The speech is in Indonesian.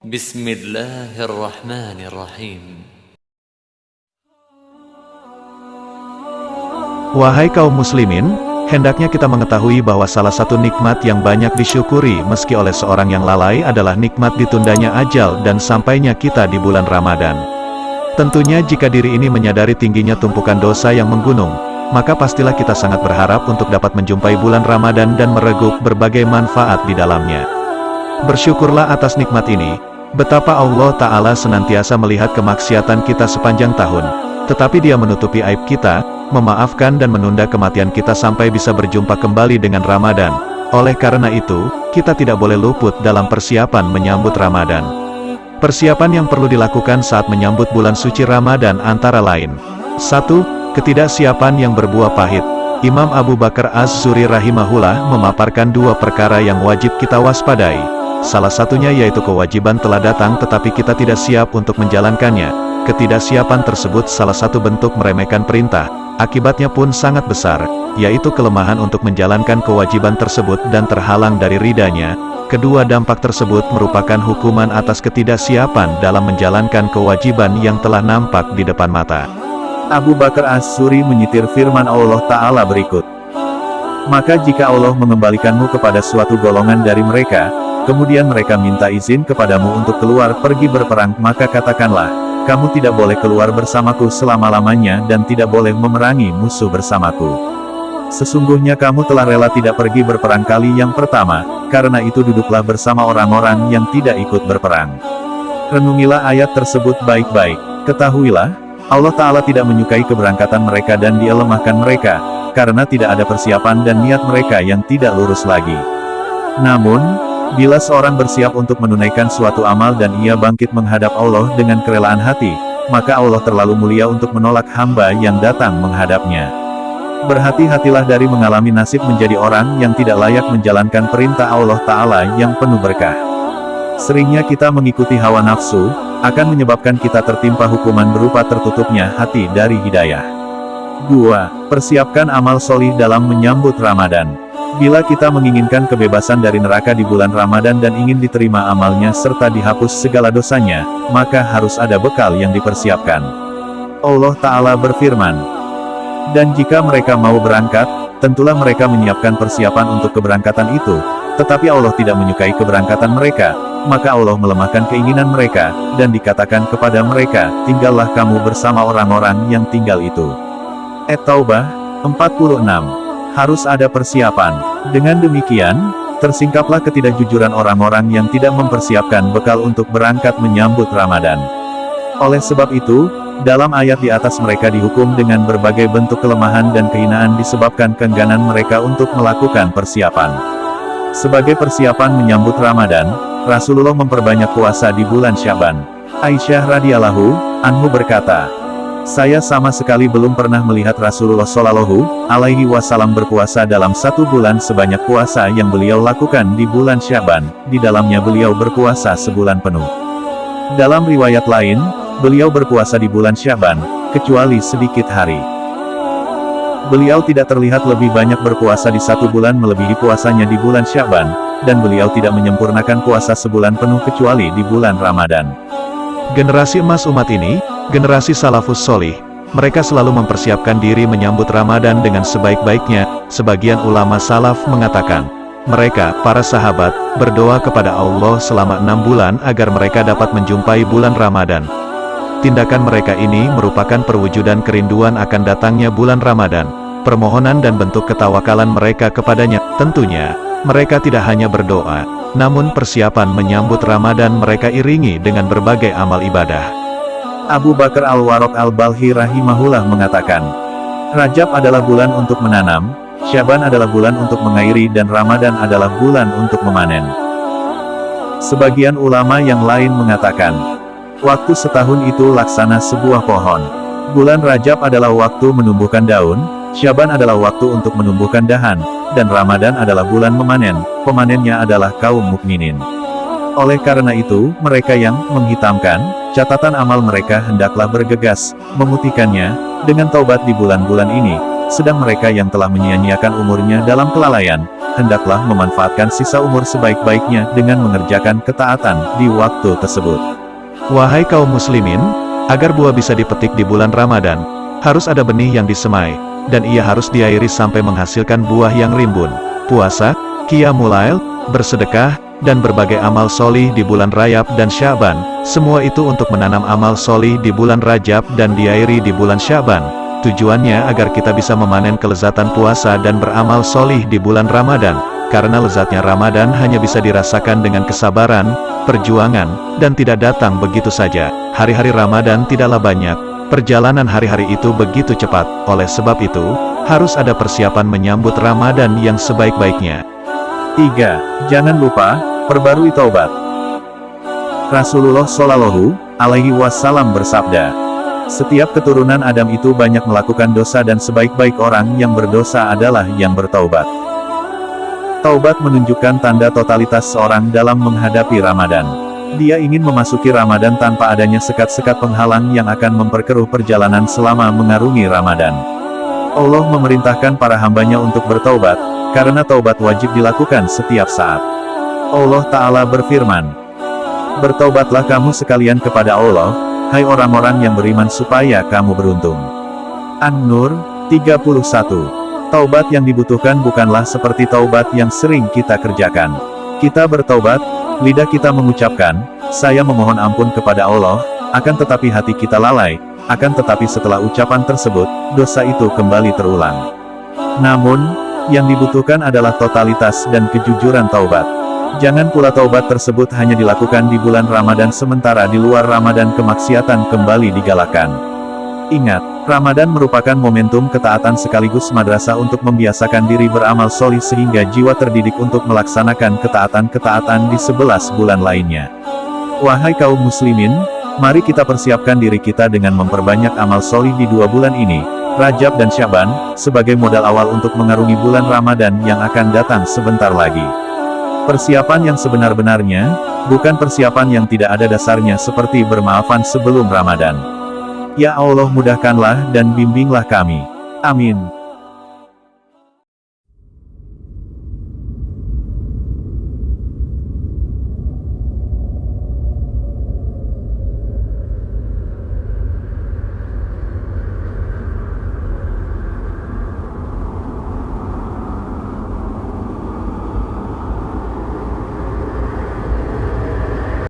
Bismillahirrahmanirrahim. Wahai kaum muslimin, hendaknya kita mengetahui bahwa salah satu nikmat yang banyak disyukuri meski oleh seorang yang lalai adalah nikmat ditundanya ajal dan sampainya kita di bulan Ramadan. Tentunya jika diri ini menyadari tingginya tumpukan dosa yang menggunung, maka pastilah kita sangat berharap untuk dapat menjumpai bulan Ramadan dan mereguk berbagai manfaat di dalamnya. Bersyukurlah atas nikmat ini, betapa Allah Ta'ala senantiasa melihat kemaksiatan kita sepanjang tahun, tetapi Dia menutupi aib kita, memaafkan dan menunda kematian kita sampai bisa berjumpa kembali dengan Ramadan. Oleh karena itu, kita tidak boleh luput dalam persiapan menyambut Ramadan. Persiapan yang perlu dilakukan saat menyambut bulan suci Ramadan antara lain: 1. Ketidaksiapan yang berbuah pahit. Imam Abu Bakar Az-Zuri rahimahullah memaparkan dua perkara yang wajib kita waspadai. Salah satunya yaitu kewajiban telah datang tetapi kita tidak siap untuk menjalankannya. Ketidaksiapan tersebut salah satu bentuk meremehkan perintah, akibatnya pun sangat besar, yaitu kelemahan untuk menjalankan kewajiban tersebut dan terhalang dari ridanya. Kedua dampak tersebut merupakan hukuman atas ketidaksiapan dalam menjalankan kewajiban yang telah nampak di depan mata. Abu Bakar Az-Zuri menyitir firman Allah Ta'ala berikut. Maka jika Allah mengembalikanmu kepada suatu golongan dari mereka, kemudian mereka minta izin kepadamu untuk keluar pergi berperang, maka katakanlah, kamu tidak boleh keluar bersamaku selama-lamanya dan tidak boleh memerangi musuh bersamaku. Sesungguhnya kamu telah rela tidak pergi berperang kali yang pertama, karena itu duduklah bersama orang-orang yang tidak ikut berperang. Renungilah ayat tersebut baik-baik. Ketahuilah, Allah Ta'ala tidak menyukai keberangkatan mereka dan Dia lemahkan mereka, karena tidak ada persiapan dan niat mereka yang tidak lurus lagi. Namun, bila seorang bersiap untuk menunaikan suatu amal dan ia bangkit menghadap Allah dengan kerelaan hati, maka Allah terlalu mulia untuk menolak hamba yang datang menghadapnya. Berhati-hatilah dari mengalami nasib menjadi orang yang tidak layak menjalankan perintah Allah Ta'ala yang penuh berkah. Seringnya kita mengikuti hawa nafsu, akan menyebabkan kita tertimpa hukuman berupa tertutupnya hati dari hidayah. 2. Persiapkan amal solih dalam menyambut Ramadan. Bila kita menginginkan kebebasan dari neraka di bulan Ramadan dan ingin diterima amalnya serta dihapus segala dosanya, maka harus ada bekal yang dipersiapkan. Allah Ta'ala berfirman, dan jika mereka mau berangkat, tentulah mereka menyiapkan persiapan untuk keberangkatan itu, tetapi Allah tidak menyukai keberangkatan mereka, maka Allah melemahkan keinginan mereka, dan dikatakan kepada mereka, tinggallah kamu bersama orang-orang yang tinggal itu. At-Taubah 46. Harus ada persiapan. Dengan demikian, tersingkaplah ketidakjujuran orang-orang yang tidak mempersiapkan bekal untuk berangkat menyambut Ramadan. Oleh sebab itu, dalam ayat di atas mereka dihukum dengan berbagai bentuk kelemahan dan kehinaan disebabkan keengganan mereka untuk melakukan persiapan. Sebagai persiapan menyambut Ramadan, Rasulullah memperbanyak puasa di bulan Syaban. Aisyah radhiyallahu anhu berkata, saya sama sekali belum pernah melihat Rasulullah Shallallahu alaihi wasallam berpuasa dalam satu bulan sebanyak puasa yang beliau lakukan di bulan Syaban. Di dalamnya beliau berpuasa sebulan penuh. Dalam riwayat lain, beliau berpuasa di bulan Syaban, kecuali sedikit hari. Beliau tidak terlihat lebih banyak berpuasa di satu bulan melebihi puasanya di bulan Syaban, dan beliau tidak menyempurnakan puasa sebulan penuh kecuali di bulan Ramadan. Generasi emas umat ini, generasi salafus solih, mereka selalu mempersiapkan diri menyambut Ramadan dengan sebaik-baiknya. Sebagian ulama salaf mengatakan, mereka, para sahabat, berdoa kepada Allah selama 6 bulan agar mereka dapat menjumpai bulan Ramadan. Tindakan mereka ini merupakan perwujudan kerinduan akan datangnya bulan Ramadan, permohonan dan bentuk ketawakalan mereka kepadanya. Tentunya, mereka tidak hanya berdoa, namun persiapan menyambut Ramadan mereka iringi dengan berbagai amal ibadah. Abu Bakar Al-Warraq Al-Balhi rahimahullah mengatakan, Rajab adalah bulan untuk menanam, Syaban adalah bulan untuk mengairi dan Ramadan adalah bulan untuk memanen. Sebagian ulama yang lain mengatakan, waktu setahun itu laksana sebuah pohon. Bulan Rajab adalah waktu menumbuhkan daun, Syaban adalah waktu untuk menumbuhkan dahan, dan Ramadan adalah bulan memanen, pemanennya adalah kaum mukminin. Oleh karena itu, mereka yang menghitamkan catatan amal mereka hendaklah bergegas memutihkannya dengan taubat di bulan-bulan ini, sedang mereka yang telah menyia-nyiakan umurnya dalam kelalaian, hendaklah memanfaatkan sisa umur sebaik-baiknya dengan mengerjakan ketaatan di waktu tersebut. Wahai kaum muslimin, agar buah bisa dipetik di bulan Ramadan, harus ada benih yang disemai, dan ia harus diairi sampai menghasilkan buah yang rimbun. Puasa, qiyamul lail, bersedekah, dan berbagai amal solih di bulan Rajab dan Sya'ban, semua itu untuk menanam amal solih di bulan Rajab dan diairi di bulan Sya'ban. Tujuannya agar kita bisa memanen kelezatan puasa dan beramal solih di bulan Ramadan, karena lezatnya Ramadan hanya bisa dirasakan dengan kesabaran, perjuangan, dan tidak datang begitu saja. Hari-hari Ramadan tidaklah banyak, perjalanan hari-hari itu begitu cepat, oleh sebab itu, harus ada persiapan menyambut Ramadan yang sebaik-baiknya. 3. Jangan lupa, perbarui taubat. Rasulullah Shallallahu Alaihi Wasallam bersabda, setiap keturunan Adam itu banyak melakukan dosa dan sebaik-baik orang yang berdosa adalah yang bertaubat. Taubat menunjukkan tanda totalitas seorang dalam menghadapi Ramadan. Dia ingin memasuki Ramadan tanpa adanya sekat-sekat penghalang yang akan memperkeruh perjalanan selama mengarungi Ramadan. Allah memerintahkan para hambanya untuk bertaubat, karena taubat wajib dilakukan setiap saat. Allah Ta'ala berfirman, bertaubatlah kamu sekalian kepada Allah, hai orang-orang yang beriman supaya kamu beruntung. An-Nur 31. Taubat yang dibutuhkan bukanlah seperti taubat yang sering kita kerjakan. Kita bertaubat, lidah kita mengucapkan, saya memohon ampun kepada Allah, akan tetapi hati kita lalai, akan tetapi setelah ucapan tersebut, dosa itu kembali terulang. Namun, yang dibutuhkan adalah totalitas dan kejujuran taubat. Jangan pula taubat tersebut hanya dilakukan di bulan Ramadan sementara di luar Ramadan kemaksiatan kembali digalakan. Ingat, Ramadan merupakan momentum ketaatan sekaligus madrasah untuk membiasakan diri beramal solih sehingga jiwa terdidik untuk melaksanakan ketaatan-ketaatan di 11 bulan lainnya. Wahai kaum muslimin, mari kita persiapkan diri kita dengan memperbanyak amal solih di 2 bulan ini, Rajab dan Sya'ban, sebagai modal awal untuk mengarungi bulan Ramadan yang akan datang sebentar lagi. Persiapan yang sebenar-benarnya, bukan persiapan yang tidak ada dasarnya seperti bermaafan sebelum Ramadan. Ya Allah, mudahkanlah dan bimbinglah kami. Amin.